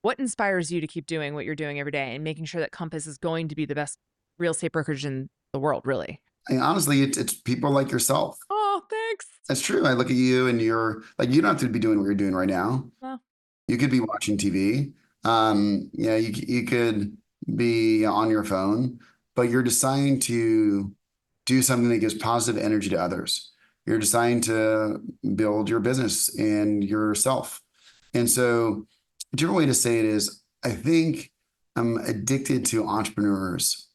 What inspires you to keep doing what you're doing every day and making sure that Compass is going to be the best real estate brokerage in the world, really? And honestly, it's people like yourself. Oh, thanks. That's true. I look at you and you're like, you don't have to be doing what you're doing right now. Well, You could be watching TV. You could be on your phone, but you're deciding to do something that gives positive energy to others. You're deciding to build your business and yourself. And so, a different way to say it is, I think I'm addicted to entrepreneurs.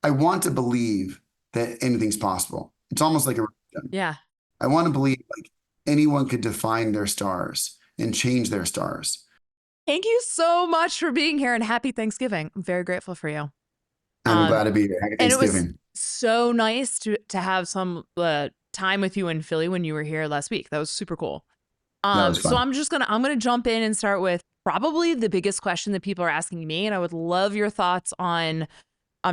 I want to believe that anything's possible. It's almost like a religion. yeah. I want to believe like anyone could define their stars and change their stars. Thank you so much for being here and happy Thanksgiving. I'm very grateful for you. I'm Um, glad to be here. Happy and it was Thanksgiving. so nice to have some time with you in Philly when you were here last week. That was super cool. That was So fun. I'm gonna jump in and start with probably the biggest question that people are asking me, and I would love your thoughts on,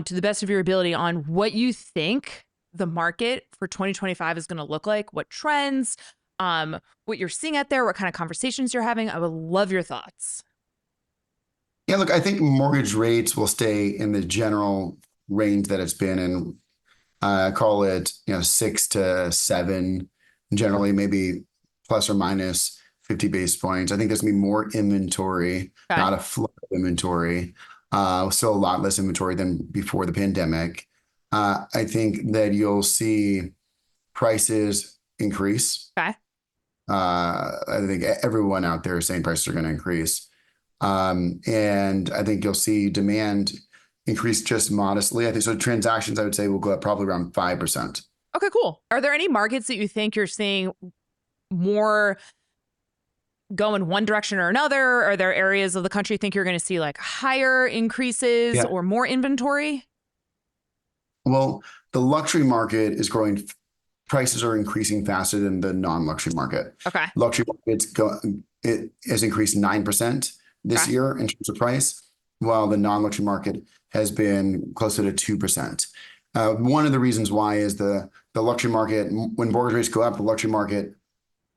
to the best of your ability, on what you think the market for 2025 is going to look like, what trends, what you're seeing out there, what kind of conversations you're having. I would love your thoughts. Yeah, look, I think mortgage rates will stay in the general range that it's been in. Call it, 6 to 7, generally maybe plus or minus 50 basis points. I think there's gonna be more inventory, Okay. not a flood of inventory. Still a lot less inventory than before the pandemic. I think that you'll see prices increase. Okay. I think everyone out there is saying prices are going to increase. And I think you'll see demand increase just modestly. I think so. Transactions, I would say, will go up probably around 5%. Okay, cool. Are there any markets that you think you're seeing more go in one direction or another? Are there areas of the country you think you're going to see like higher increases Yeah. or more inventory? Well, the luxury market is growing. Prices are increasing faster than the non-luxury market. Okay. Luxury it has increased 9% this Okay. year in terms of price, while the non-luxury market has been closer to 2%. One of the reasons why is the luxury market, when mortgage rates go up, the luxury market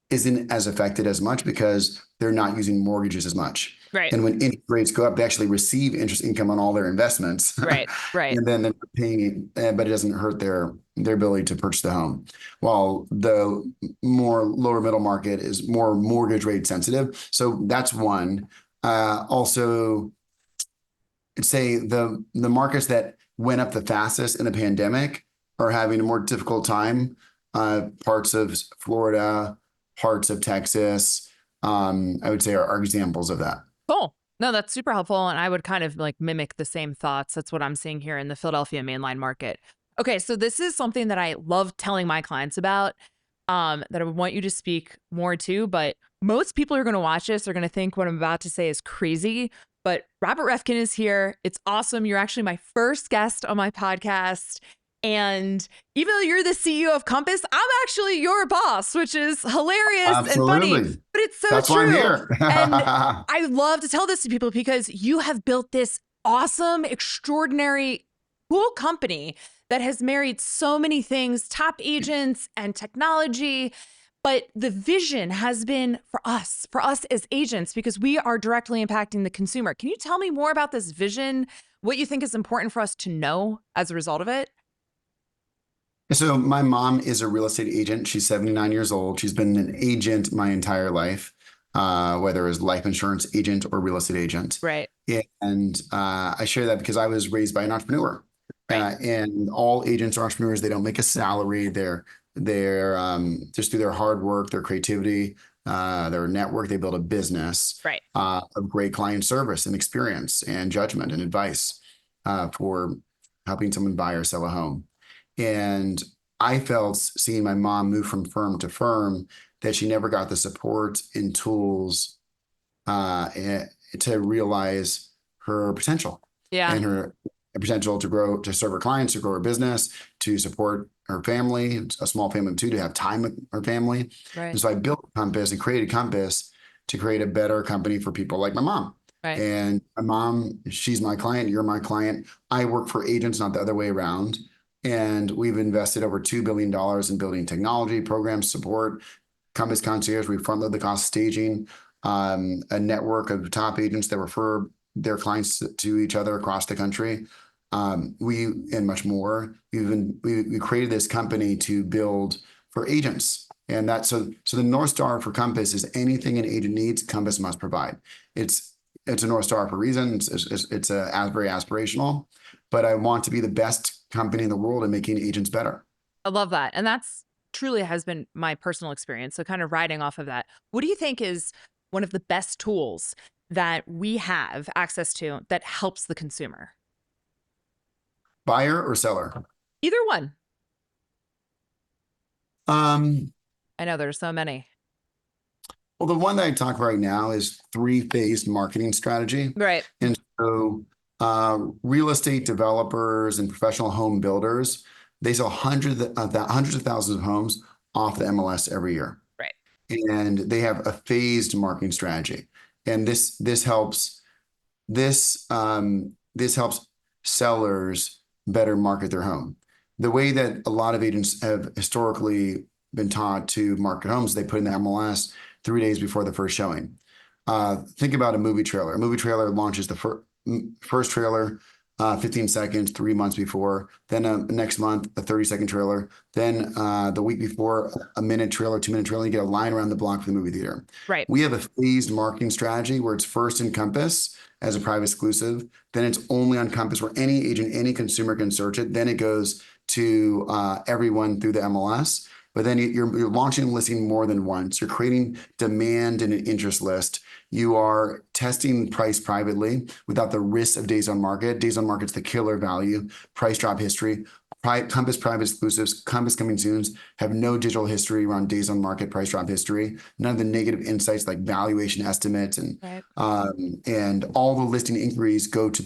isn't as affected as much because they're not using mortgages as much. Right. And when interest rates go up, they actually receive interest income on all their investments. Right. Right. And then they're paying it, but it doesn't hurt their ability to purchase the home. While the more lower middle market is more mortgage rate sensitive. So that's one. Also, I'd say the markets that went up the fastest in the pandemic are having a more difficult time. Parts of Florida, parts of Texas, I would say are examples of that. Cool. No, that's super helpful. And I would kind of like mimic the same thoughts. That's what I'm seeing here in the Philadelphia mainline market. Okay. So this is something that I love telling my clients about, that I would want you to speak more to, but most people who are going to watch this are going to think what I'm about to say is crazy. But Robert Reffkin is here. It's awesome. You're actually my first guest on my podcast. And even though you're the CEO of Compass, I'm actually your boss, which is hilarious and funny, Absolutely. but it's so That's why I'm true. here. And I love to tell this to people because you have built this awesome, extraordinary, cool company that has married so many things, top agents and technology. But the vision has been for us as agents, because we are directly impacting the consumer. Can you tell me more about this vision? What you think is important for us to know as a result of it? So my mom is a real estate agent. She's 79 years old. She's been an agent my entire life, whether it was life insurance agent or real estate agent. Right. And I share that because I was raised by an entrepreneur. Right. And all agents are entrepreneurs. They don't make a salary. They're just through their hard work, their creativity, their network, they build a business Right. of great client service and experience and judgment and advice for helping someone buy or sell a home. And I felt seeing my mom move from firm to firm that she never got the support and tools to realize her potential Yeah. and her potential to grow, to serve her clients, to grow her business, to support her family, a small family of two, to have time with her family. Right. And so I built Compass and created Compass to create a better company for people like my mom. Right. And my mom, she's my client, you're my client. I work for agents, not the other way around. And we've invested over $2 billion in building technology, programs, support, Compass Concierge. We front load the cost of staging a network of top agents that refer their clients to each other across the country. We and much more. We created this company to build for agents, and that so the North Star for Compass is anything an agent needs, Compass must provide. It's it's a North Star for a reason. It's very aspirational, but I want to be the best company in the world at making agents better. I love that. And that's truly has been my personal experience. So kind of riding off of that, what do you think is one of the best tools that we have access to that helps the consumer? Buyer or seller? Either one. Um, I know there's so many. well, the one that I talk right now is three-phased marketing strategy. Right. And so real estate developers and professional home builders, they sell hundreds of thousands of homes off the MLS every year. Right. And they have a phased marketing strategy. And this helps sellers better market their home. The way that a lot of agents have historically been taught to market homes, they put in the MLS 3 days before the first showing. Think about a movie trailer. A movie trailer launches the first trailer 15 seconds 3 months before, then next month a 30-second trailer, then the week before a minute trailer, 2-minute trailer. You get a line around the block for the movie theater. Right. We have a phased marketing strategy where it's first in Compass as a private exclusive, then it's only on Compass where any agent, any consumer can search it. Then it goes to everyone through the MLS. But then you're launching a listing more than once. You're creating demand in an interest list. You are testing price privately without the risk of days on market. Days on market's the killer value. Price drop history. Compass private exclusives, Compass coming soons have no digital history around days on market, price drop history. None of the negative insights like valuation estimates Right. and all the listing inquiries go to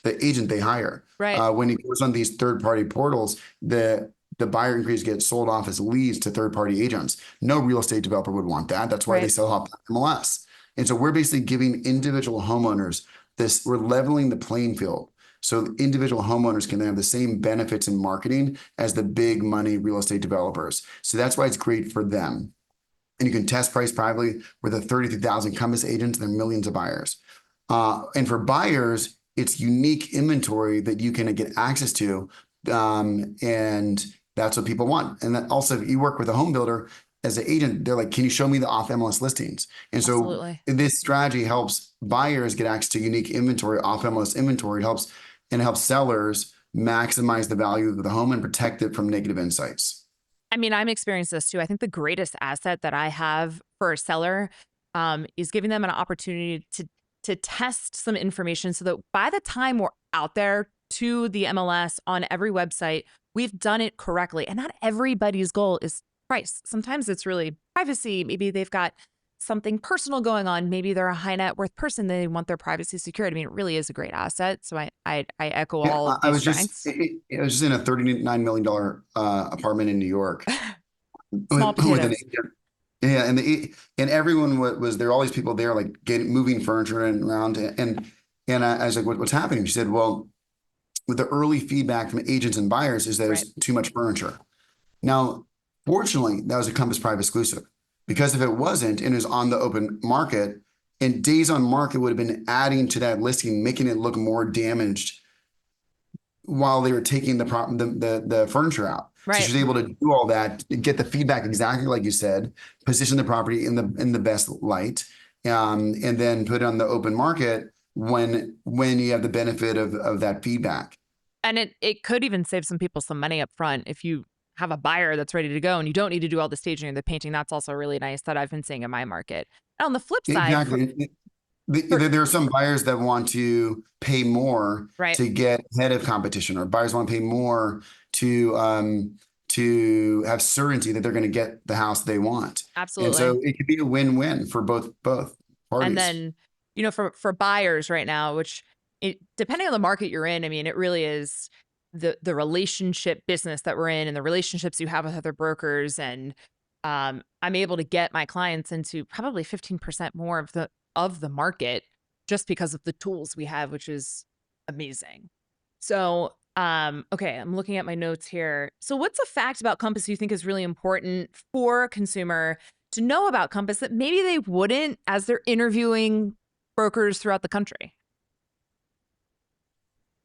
the agent they hire. Right. When it goes on these third party portals, the buyer inquiries get sold off as leads to third party agents. No real estate developer would want that. That's why they Right. sell off MLS. And so we're basically giving individual homeowners this, we're leveling the playing field. So individual homeowners can have the same benefits in marketing as the big money real estate developers. So that's why it's great for them. And you can test price privately with the 33,000 Compass agents and millions of buyers. And for buyers, it's unique inventory that you can get access to. And that's what people want. And that also, if you work with a home builder as an agent, they're like, can you show me the off MLS listings? And so Absolutely. this strategy helps buyers get access to unique inventory, off MLS inventory. It helps sellers maximize the value of the home and protect it from negative insights. I mean, I'm experiencing this too. I think the greatest asset that I have for a seller is giving them an opportunity to test some information so that by the time we're out there to the MLS on every website, we've done it correctly. And not everybody's goal is price. Sometimes it's really privacy. Maybe they've got something personal going on. Maybe they're a high net worth person. They want their privacy secured. I mean, it really is a great asset. So I echo Yeah, all of I these was just strengths. I was just in a $39 million apartment in New York Small with an potatoes. agent. Yeah, and everyone was there. Were all these people there, like moving furniture and around, and I was like, what's happening? She said, well, with the early feedback from agents and buyers is Right. there's too much furniture. Now, fortunately, that was a Compass Private exclusive because if it wasn't and it was on the open market, and days on market would have been adding to that listing, making it look more damaged while they were taking the furniture out. So Right. she's able to do all that, get the feedback exactly like you said, position the property in the best light, and then put it on the open market when you have the benefit of that feedback. And it could even save some people some money up front if you have a buyer that's ready to go and you don't need to do all the staging or the painting. That's also really nice that I've been seeing in my market. And on the flip side, Exactly. for There are some buyers that want to pay more right, to get ahead of competition, or buyers want to pay more to have certainty that they're going to get the house they want. And absolutely. so it could be a win-win for both And parties. then, for buyers right now, which depending on the market you're in, I mean, it really is the relationship business that we're in and the relationships you have with other brokers. And I'm able to get my clients into probably 15% more of the market just because of the tools we have, which is amazing. So, okay, I'm looking at my notes here. So, what's a fact about Compass you think is really important for a consumer to know about Compass that maybe they wouldn't as they're interviewing brokers throughout the country?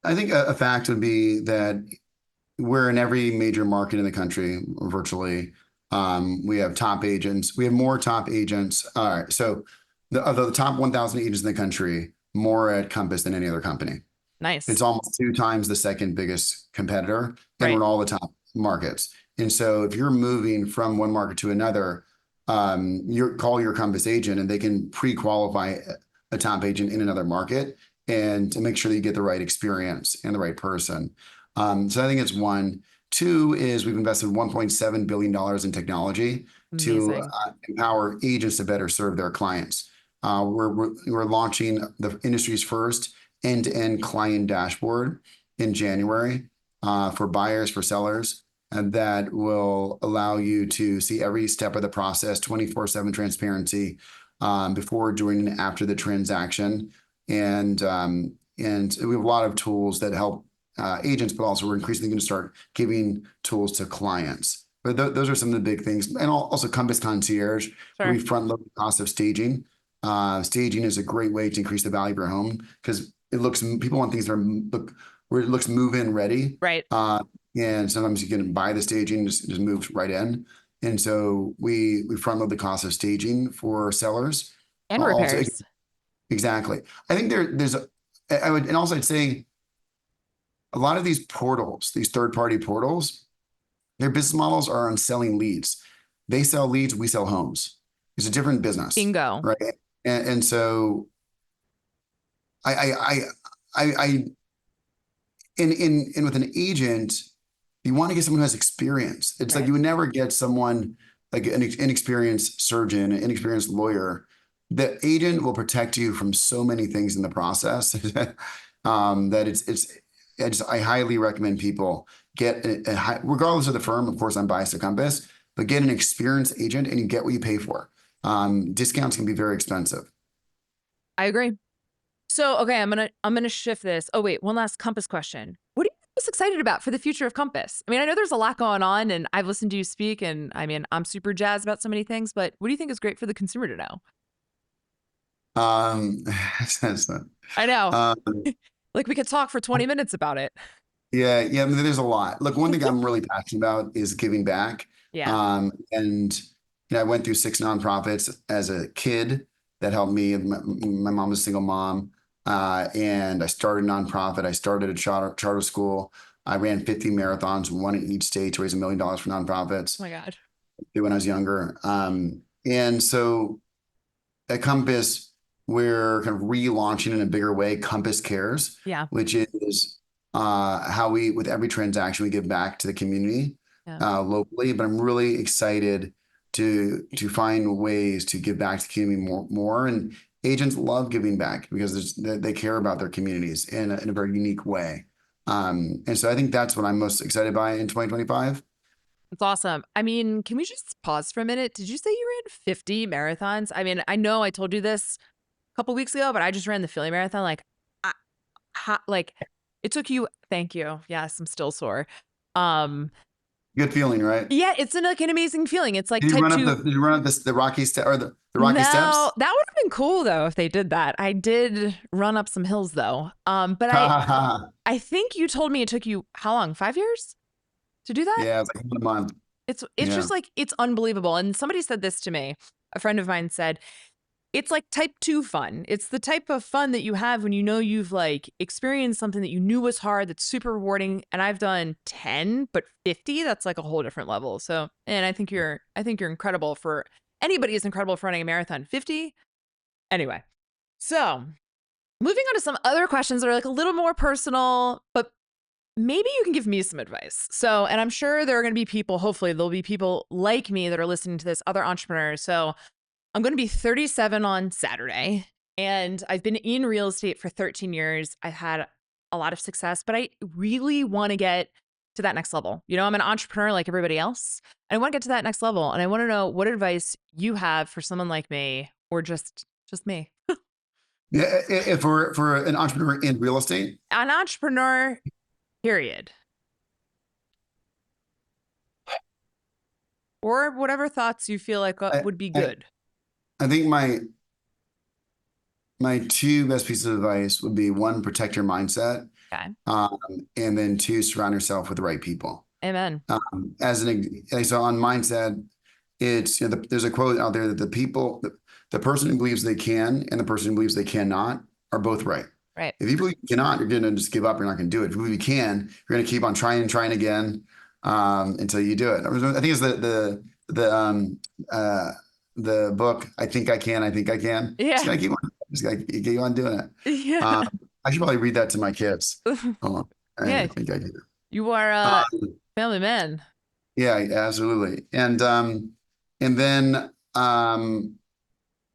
I think a fact would be that we're in every major market in the country virtually. We have top agents. We have more top agents. All right. So of the top 1,000 agents in the country, more at Compass than any other company. It's Nice. almost two times the second biggest competitor, and we're Right. in all the top markets. And so if you're moving from one market to another, you call your Compass agent and they can pre-qualify a top agent in another market and to make sure that you get the right experience and the right person. So I think it's one. Two is we've invested $1.7 billion in technology to Amazing. empower agents to better serve their clients. We're launching the industry's first end-to-end client dashboard in January for buyers, for sellers, and that will allow you to see every step of the process, 24/7 transparency before, during, and after the transaction. And we have a lot of tools that help agents, but also we're increasingly going to start giving tools to clients. But those are some of the big things. And also Compass Concierge, where we Sure. front load the cost of staging. Staging is a great way to increase the value of your home because people want things that look where it looks move-in ready. Right. And sometimes you can buy the staging, just moves right in. And so we front load the cost of staging for sellers. And Also, repairs. exactly. I think I would, and also I'd say a lot of these portals, these third-party portals, their business models are on selling leads. They sell leads, we sell homes. It's a different business, Bingo. right? And so I, I, I, I in with an agent, you want to get someone who has experience. It's like Right. you would never get someone like an inexperienced surgeon, an inexperienced lawyer. The agent will protect you from so many things in the process that I highly recommend people get regardless of the firm. Of course, I'm biased to Compass, but get an experienced agent and you get what you pay for. Discounts can be very expensive. I agree. So, okay, I'm gonna shift this. Oh wait, one last Compass question. What are you most excited about for the future of Compass? I mean, I know there's a lot going on, and I've listened to you speak, and I mean, I'm super jazzed about so many things. But what do you think is great for the consumer to know? Um, I know, um, like we could talk for 20 minutes about it. yeah. I mean, there's a lot. Look, one thing I'm really passionate about is giving back. Yeah, And I went through six nonprofits as a kid that helped me. My mom was a single mom, and I started a nonprofit. I started a charter school. I ran 50 marathons, one in each state to raise $1 million for oh nonprofits my God. when I was younger. And so at Compass, we're kind of relaunching in a bigger way, Compass Cares, Yeah, which is how with every transaction, we give back to the community yeah. locally. But I'm really excited to find ways to give back to the community more. And agents love giving back because they care about their communities in a very unique way. And so I think that's what I'm most excited by in 2025. It's awesome. I mean, can we just pause for a minute? Did you say you ran 50 marathons? I mean, I know I told you this a couple weeks ago, but I just ran the Philly Marathon. I, like it took you. Thank you. Yes, I'm still sore. Um, Good feeling, right? yeah, it's like an amazing feeling. It's like type two. Did you run up the Rocky step or the Rocky No, Steps? that would have been cool though if they did that. I did run up some hills though. But I think you told me it took you how long? 5 years to do that? Yeah, it's like 1 month. It's Yeah. just like it's unbelievable. And somebody said this to me. A friend of mine said, it's like type 2 fun. It's the type of fun that you have when you know you've like experienced something that you knew was hard, that's super rewarding. And I've done 10, but 50, that's like a whole different level. So, and I think you're incredible for anybody is incredible for running a marathon. 50. Anyway. So, moving on to some other questions that are like a little more personal, but maybe you can give me some advice. So, and I'm sure there are going to be people, hopefully, there'll be people like me that are listening to this, other entrepreneurs. So, I'm going to be 37 on Saturday, and I've been in real estate for 13 years. I've had a lot of success, but I really want to get to that next level. You know, I'm an entrepreneur like everybody else. And I want to get to that next level, and I want to know what advice you have for someone like me or just me. Yeah, for an entrepreneur in real estate, An entrepreneur, period. or whatever thoughts you feel like I, would be I, good. I think my two best pieces of advice would be one, protect your mindset, Okay. um, and then two, surround yourself with the right people. Amen. So on mindset, it's there's a quote out there that the person who believes they can and the person who believes they cannot are both right. Right. If you believe you cannot, you're going to just give up. You're not going to do it. If you believe you can, you're going to keep on trying and trying again until you do it. I think it's uh, the book. I think I can. I think I can. Just Yeah. gotta keep on. Just gotta keep on doing it. Yeah. Um, I should probably read that to my kids. Hold on. I Yeah. think I can. You are a Um, family man. yeah, absolutely. And then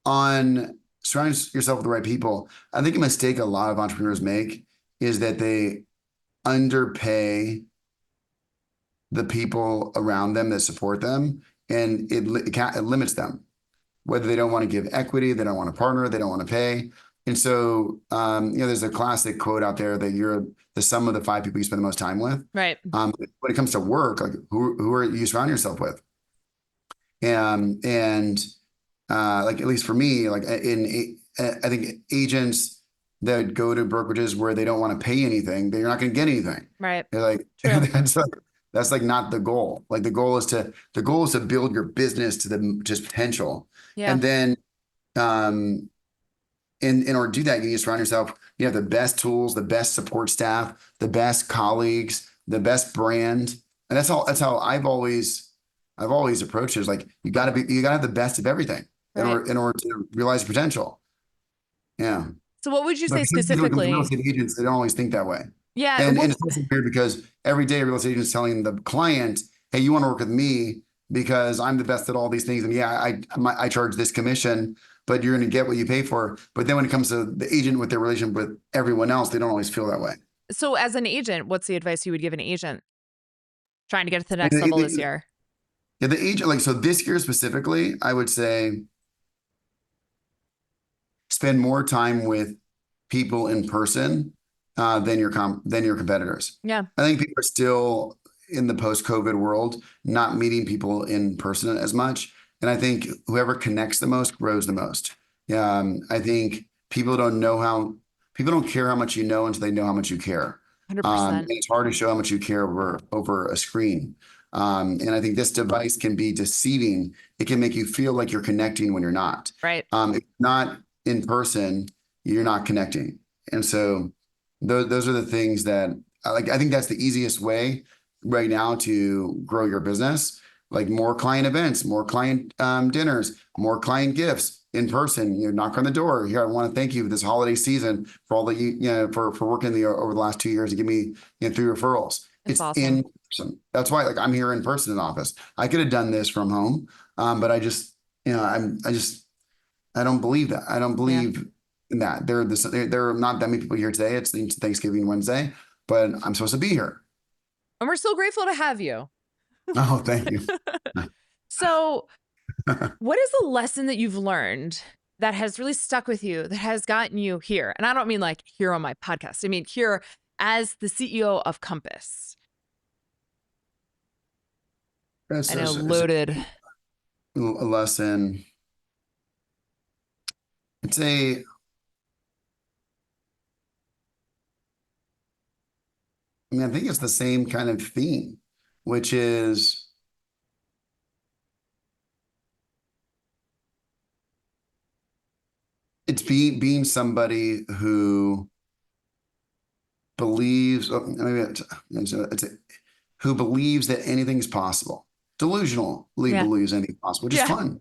on surrounding yourself with the right people, I think a mistake a lot of entrepreneurs make is that they underpay the people around them that support them, and it limits them. Whether they don't want to give equity, they don't want to partner, they don't want to pay. And so, there's a classic quote out there that you're the sum of the five people you spend the most time with. Right. When it comes to work, like who are you surround yourself with? And like at least for me, like I think agents that go to brokerages where they don't want to pay anything, they're not going to get anything. Right. They're like True. that's like not the goal. Like the goal is to build your business to the just potential, Yeah. and then um in order to do that, you need to surround yourself. You have the best tools, the best support staff, the best colleagues, the best brand, and that's how I've always approached it. Is like you gotta have the best of everything Right. in order to realize potential. Yeah, So what would you but say for some people, when it comes to real specifically? estate agents, they don't always think that way, Yeah. and Well, it's also weird because every day a real estate agent is telling the client, "Hey, you want to work with me because I'm the best at all these things, and yeah, I charge this commission." But you're going to get what you pay for. But then when it comes to the agent with their relationship with everyone else, they don't always feel that way. so as an agent, what's the advice you would give an agent trying to get to the And next level this year? yeah, the agent, like, so this year specifically, I would say spend more time with people in person than your competitors. Yeah. I think people are still in the post-COVID world, not meeting people in person as much. And I think whoever connects the most grows the most. I think people don't care how much you know until they know how much you care. And 100%. it's hard to show how much you care over a screen. And I think this device can be deceiving. It can make you feel like you're connecting when you're not. Right. If not in person, you're not connecting. And so those are the things that I think that's the easiest way right now to grow your business. Like more client events, more client dinners, more client gifts in person. You knock on the door. Here, I want to thank you for this holiday season for all that for working over the last 2 years to give me 3 referrals. It's It's awesome. in person. That's why, like, I'm here in person in the office. I could have done this from home, but I don't believe that. I don't Yeah. believe in that. There are not that many people here today. It's Thanksgiving Wednesday, but I'm supposed to be here. And we're so grateful to have you. Oh, thank you. So, what is a lesson that you've learned that has really stuck with you, that has gotten you here? And I don't mean like here on my podcast. I mean here as the CEO of Compass. That's I know, a loaded. lesson. It's a, I think it's the same kind of theme, which is it's being somebody who believes, who believes that anything's possible, delusionally Yeah. believes anything's possible, which is Yeah. fun.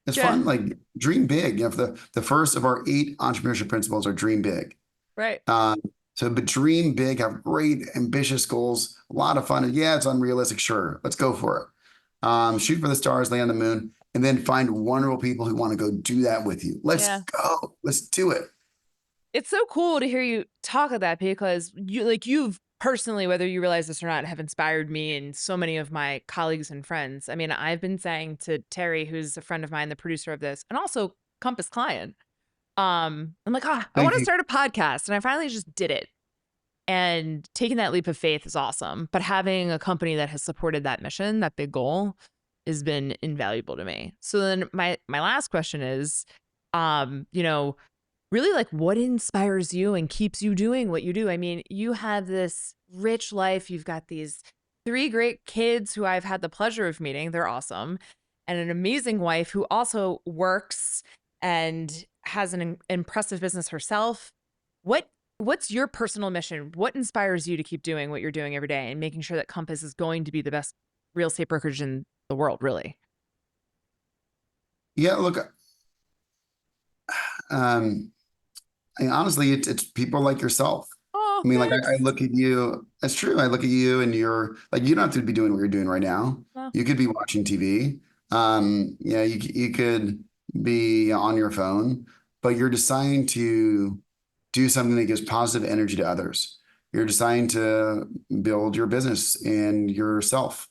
It's Yeah. fun. Like dream big. The first of our 8 entrepreneurship principles are dream big. Right. Um, but dream big, have great ambitious goals, a lot of fun. And yeah, it's unrealistic. Sure, let's go for it. Shoot for the stars, land on the moon, and then find wonderful people who want to go do that with you. Let's Yeah. go. Let's do it. It's so cool to hear you talk of that because you've personally, whether you realize this or not, have inspired me and so many of my colleagues and friends. I mean, I've been saying to Terry, who's a friend of mine, the producer of this, and also Compass client, I'm like, I Thank want to you. start a podcast. And I finally just did it. And taking that leap of faith is awesome. But having a company that has supported that mission, that big goal, has been invaluable to me. So then my last question is, you know, really like what inspires you and keeps you doing what you do? I mean, you have this rich life. You've got these three great kids who I've had the pleasure of meeting. They're awesome. And an amazing wife who also works and has an impressive business herself. What what's your personal mission? What inspires you to keep doing what you're doing every day and making sure that Compass is going to be the best real estate brokerage in the world, really? Yeah, look, um, and honestly, it's people like yourself. Oh, I mean, like I thanks. look at you. That's true. I look at you, and you're like you don't have to be doing what you're doing right now. Well, You could be watching TV. You could be on your phone, but you're deciding to do something that gives positive energy to others. You're deciding to build your business and yourself.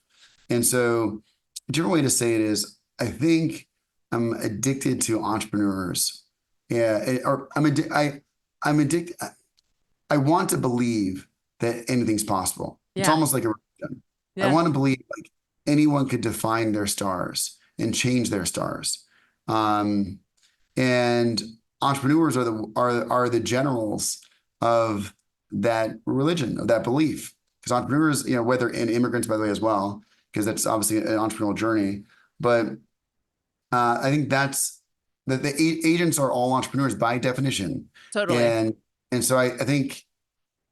And so, a different way to say it is, I think I'm addicted to entrepreneurs. Yeah, or I'm addicted. I want to believe that anything's possible. It's yeah. almost like a religion. I Yeah. want to believe like anyone could define their stars and change their stars. Um, and entrepreneurs are the generals of that religion, of that belief. Because entrepreneurs, whether and immigrants, by the way, as well, because that's obviously an entrepreneurial journey. But I think that's that agents are all entrepreneurs by definition, Totally. and so I think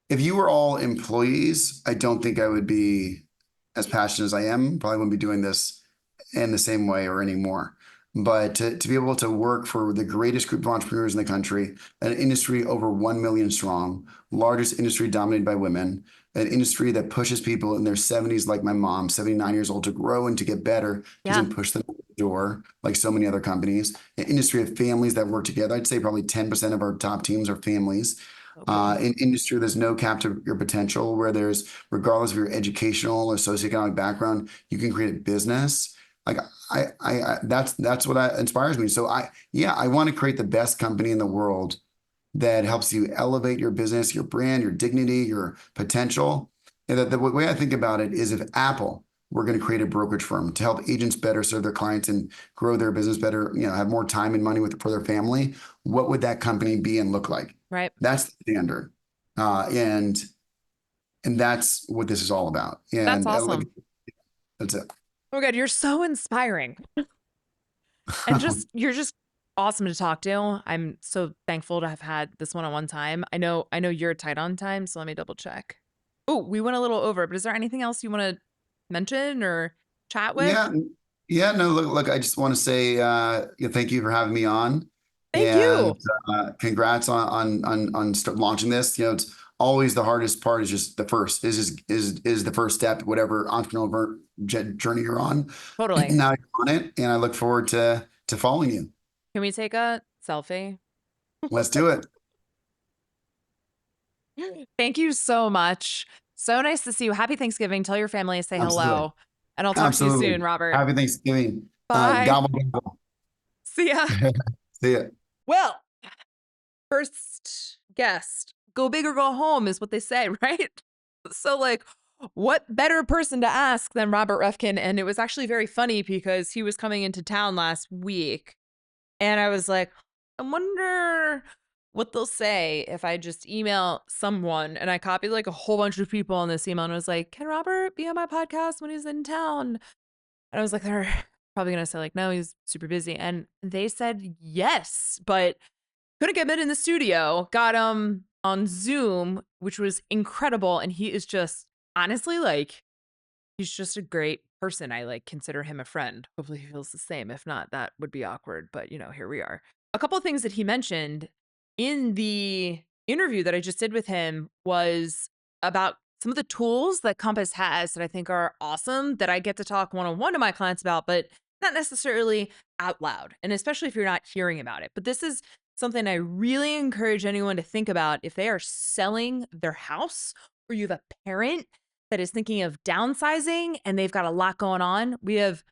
if you were all employees, I don't think I would be as passionate as I am. Probably wouldn't be doing this in the same way or anymore. But to be able to work for the greatest group of entrepreneurs in the country, an industry over 1 million strong, largest industry dominated by women, an industry that pushes people in their 70s, like my mom, 79 years old, to grow and to get better, Yeah. doesn't push them out the door like so many other companies, an industry of families that work together. I'd say probably 10% of our top teams are families. So cool. In industry, there's no cap to your potential, where there's, regardless of your educational or socioeconomic background, you can create a business. Like that's what inspires me. So yeah, I want to create the best company in the world that helps you elevate your business, your brand, your dignity, your potential. And that the way I think about it is if Apple were going to create a brokerage firm to help agents better serve their clients and grow their business better, have more time and money for their family, what would that company be and look like? Right. That's the standard. And that's what this is all about. That's And like, awesome. that's it. Oh my God, you're so inspiring. And you're just awesome to talk to. I'm so thankful to have had this one-on-one time. I know you're tight on time, so let me double check. Oh, we went a little over, but is there anything else you want to mention or chat with? Yeah, yeah. No, look. I just want to say, thank you for having me on, Thank and you. congrats on launching this. It's always the hardest part is just the first is the first step, whatever entrepreneurial journey you're on. Totally. Now you're on it, and I look forward to following you. Can we take a selfie? Let's do it. Thank you so much. So nice to see you. Happy Thanksgiving. Tell your family I say Absolutely, hello. And I'll talk to you soon, absolutely. Robert. Happy Thanksgiving. Bye. Gobble gobble. See ya. See ya. Well, first guest, go big or go home is what they say, right? So, like, what better person to ask than Robert Reffkin? And it was actually very funny because he was coming into town last week. And I was like, I wonder what they'll say if I just email someone. And I copied like a whole bunch of people on this email and was like, can Robert be on my podcast when he's in town? And I was like, they're probably going to say, like, no, he's super busy. And they said yes, but couldn't get him in the studio. Got him on Zoom, which was incredible. And he is just honestly like, he's just a great person. I like consider him a friend. Hopefully he feels the same. If not, that would be awkward. But here we are. A couple of things that he mentioned in the interview that I just did with him was about some of the tools that Compass has that I think are awesome that I get to talk one-on-one to my clients about, but not necessarily out loud. And especially if you're not hearing about it. But this is something I really encourage anyone to think about if they are selling their house or you have a parent that is thinking of downsizing and they've got a lot going on. We have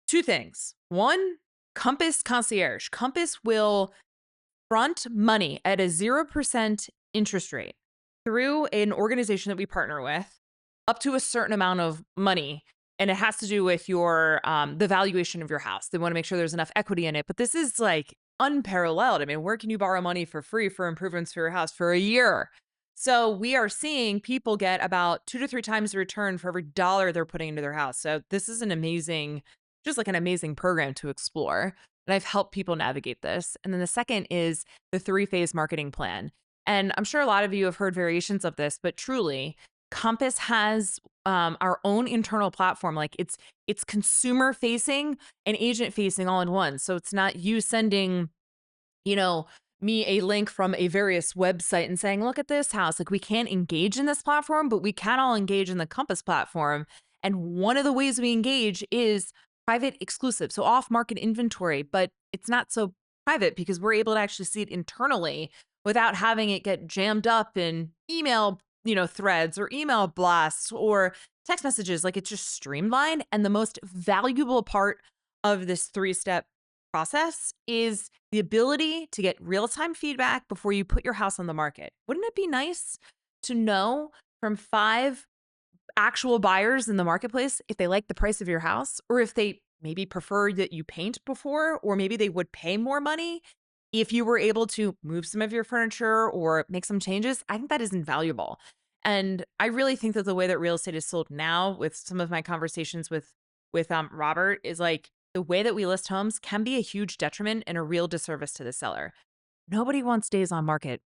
two things. One, Compass Concierge. Compass will front money at a 0% interest rate through an organization that we partner with up to a certain amount of money. And it has to do with your the valuation of your house. They want to make sure there's enough equity in it. But this is like unparalleled. I mean, where can you borrow money for free for improvements for your house for a year? So we are seeing people get about 2 to 3 times the return for every dollar they're putting into their house. So this is an amazing, just like an amazing program to explore. And I've helped people navigate this. And then the second is the 3 phase marketing plan. And I'm sure a lot of you have heard variations of this, but truly, Compass has our own internal platform. Like it's consumer facing and agent facing all in one. So it's not you sending, you know, me a link from a various website and saying, look at this house. Like we can't engage in this platform, but we can all engage in the Compass platform. And one of the ways we engage is private exclusive. So off market inventory, but it's not so private because we're able to actually see it internally without having it get jammed up in email, threads or email blasts or text messages. Like it's just streamlined. And the most valuable part of this 3 step process is the ability to get real-time feedback before you put your house on the market. Wouldn't it be nice to know from 5 actual buyers in the marketplace if they like the price of your house or if they maybe prefer that you paint before, or maybe they would pay more money if you were able to move some of your furniture or make some changes? I think that is invaluable. And I really think that the way that real estate is sold now, with some of my conversations with Robert, is like the way that we list homes can be a huge detriment and a real disservice to the seller. Nobody wants days on market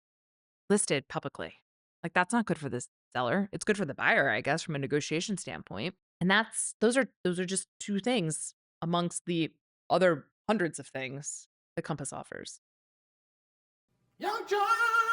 listed publicly. Like that's not good for the seller. It's good for the buyer, I guess, from a negotiation standpoint. And those are just 2 things amongst the other hundreds of things that Compass offers. Young John!